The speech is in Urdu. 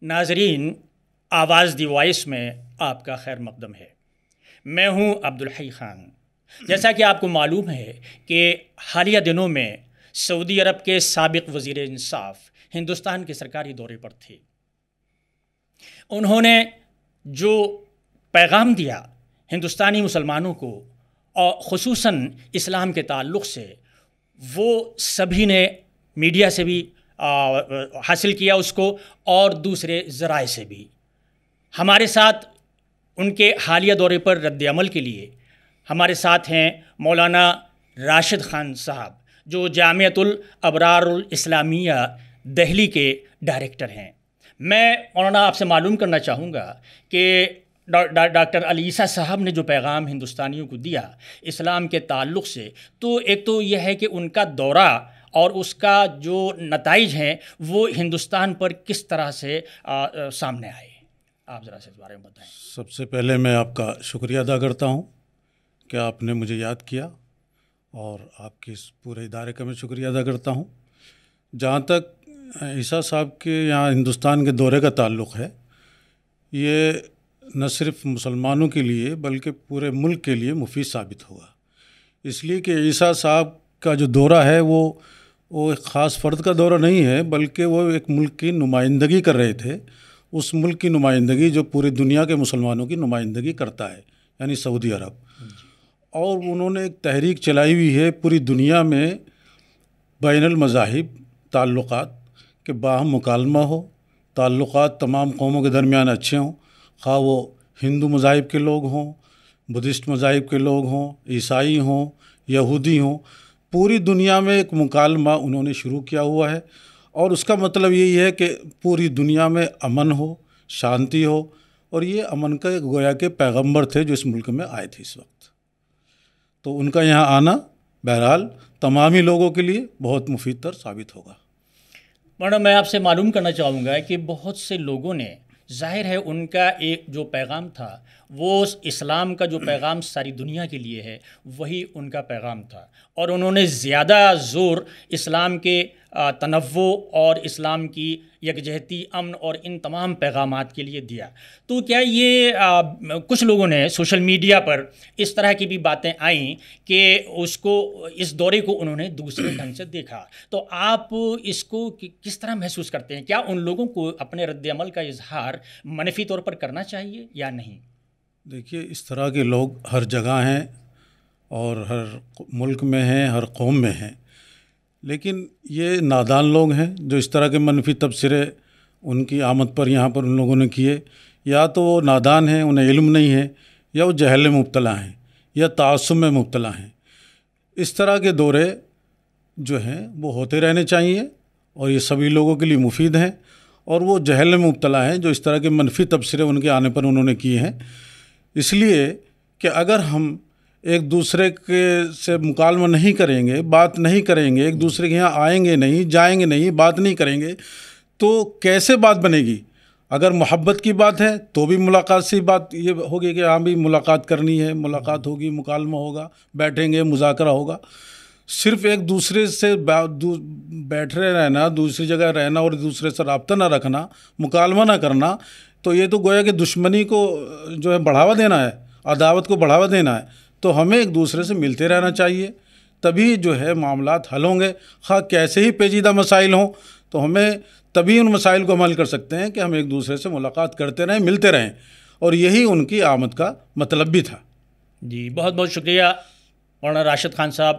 ناظرین، آواز دی وائس میں آپ کا خیر مقدم ہے۔ میں ہوں عبدالحی خان۔ جیسا کہ آپ کو معلوم ہے کہ حالیہ دنوں میں سعودی عرب کے سابق وزیر انصاف ہندوستان کے سرکاری دورے پر تھے۔ انہوں نے جو پیغام دیا ہندوستانی مسلمانوں کو اور خصوصاً اسلام کے تعلق سے، وہ سبھی نے میڈیا سے بھی حاصل کیا اس کو، اور دوسرے ذرائع سے بھی۔ ہمارے ساتھ ان کے حالیہ دورے پر رد عمل کے لیے ہمارے ساتھ ہیں مولانا راشد خان صاحب، جو جامعۃ الابرار الاسلامیہ دہلی کے ڈائریکٹر ہیں۔ میں مولانا آپ سے معلوم کرنا چاہوں گا کہ ڈاکٹر علی عیسیٰ صاحب نے جو پیغام ہندوستانیوں کو دیا اسلام کے تعلق سے، تو ایک تو یہ ہے کہ ان کا دورہ اور اس کا جو نتائج ہیں وہ ہندوستان پر کس طرح سے سامنے آئے، آپ ذرا سے اس بارے میں بتائیں۔ سب سے پہلے میں آپ کا شکریہ ادا کرتا ہوں کہ آپ نے مجھے یاد کیا، اور آپ کے اس پورے ادارے کا میں شکریہ ادا کرتا ہوں۔ جہاں تک عیسیٰ صاحب کے یہاں ہندوستان کے دورے کا تعلق ہے، یہ نہ صرف مسلمانوں کے لیے بلکہ پورے ملک کے لیے مفید ثابت ہوا، اس لیے کہ عیسیٰ صاحب کا جو دورہ ہے وہ ایک خاص فرد کا دورہ نہیں ہے، بلکہ وہ ایک ملک کی نمائندگی کر رہے تھے، اس ملک کی نمائندگی جو پوری دنیا کے مسلمانوں کی نمائندگی کرتا ہے، یعنی سعودی عرب۔ اور انہوں نے ایک تحریک چلائی ہوئی ہے پوری دنیا میں بین المذاہب تعلقات کہ باہم مکالمہ ہو، تعلقات تمام قوموں کے درمیان اچھے ہوں، خواہ وہ ہندو مذاہب کے لوگ ہوں، بدھسٹ مذاہب کے لوگ ہوں، عیسائی ہوں، یہودی ہوں، پوری دنیا میں ایک مکالمہ انہوں نے شروع کیا ہوا ہے۔ اور اس کا مطلب یہی ہے کہ پوری دنیا میں امن ہو، شانتی ہو، اور یہ امن کا گویا کے پیغمبر تھے جو اس ملک میں آئے تھے اس وقت۔ تو ان کا یہاں آنا بہرحال تمامی لوگوں کے لیے بہت مفید تر ثابت ہوگا۔ مولانا، میں آپ سے معلوم کرنا چاہوں گا کہ بہت سے لوگوں نے، ظاہر ہے ان کا ایک جو پیغام تھا وہ اسلام کا جو پیغام ساری دنیا کے لیے ہے وہی ان کا پیغام تھا، اور انہوں نے زیادہ زور اسلام کے تنوع اور اسلام کی یکجہتی، امن اور ان تمام پیغامات کے لیے دیا۔ تو کیا یہ کچھ لوگوں نے سوشل میڈیا پر اس طرح کی بھی باتیں آئیں کہ اس دورے کو انہوں نے دوسرے ڈھنگ سے دیکھا، تو آپ اس کو کس طرح محسوس کرتے ہیں؟ کیا ان لوگوں کو اپنے رد عمل کا اظہار منفی طور پر کرنا چاہیے یا نہیں؟ دیکھیے، اس طرح کے لوگ ہر جگہ ہیں اور ہر ملک میں ہیں، ہر قوم میں ہیں، لیکن یہ نادان لوگ ہیں جو اس طرح کے منفی تبصرے ان کی آمد پر یہاں پر ان لوگوں نے کیے۔ یا تو وہ نادان ہیں، انہیں علم نہیں ہے، یا وہ جہل میں مبتلا ہیں، یا تعصب میں مبتلا ہیں۔ اس طرح کے دورے جو ہیں وہ ہوتے رہنے چاہیے، اور یہ سبھی لوگوں کے لیے مفید ہیں۔ اور وہ جہل میں مبتلا ہیں جو اس طرح کے منفی تبصرے ان کے آنے پر انہوں نے کیے ہیں، اس لیے کہ اگر ہم ایک دوسرے کے سے مکالمہ نہیں کریں گے، بات نہیں کریں گے، ایک دوسرے کے یہاں آئیں گے نہیں، جائیں گے نہیں، بات نہیں کریں گے، تو کیسے بات بنے گی؟ اگر محبت کی بات ہے تو بھی ملاقات سے بات یہ ہوگی کہ ہاں بھی ملاقات کرنی ہے، ملاقات ہوگی، مکالمہ ہوگا، بیٹھیں گے، مذاکرہ ہوگا۔ صرف ایک دوسرے سے بیٹھے رہنا، دوسری جگہ رہنا اور دوسرے سے رابطہ نہ رکھنا، مکالمہ نہ کرنا، تو یہ تو گویا کہ دشمنی کو جو ہے بڑھاوا دینا ہے، عداوت کو بڑھاوا دینا ہے۔ تو ہمیں ایک دوسرے سے ملتے رہنا چاہیے، تبھی جو ہے معاملات حل ہوں گے۔ خواہ کیسے ہی پیچیدہ مسائل ہوں، تو ہمیں تبھی ان مسائل کو حل کر سکتے ہیں کہ ہم ایک دوسرے سے ملاقات کرتے رہیں، ملتے رہیں، اور یہی ان کی آمد کا مطلب بھی تھا۔ جی، بہت بہت شکریہ مولانا راشد خان صاحب۔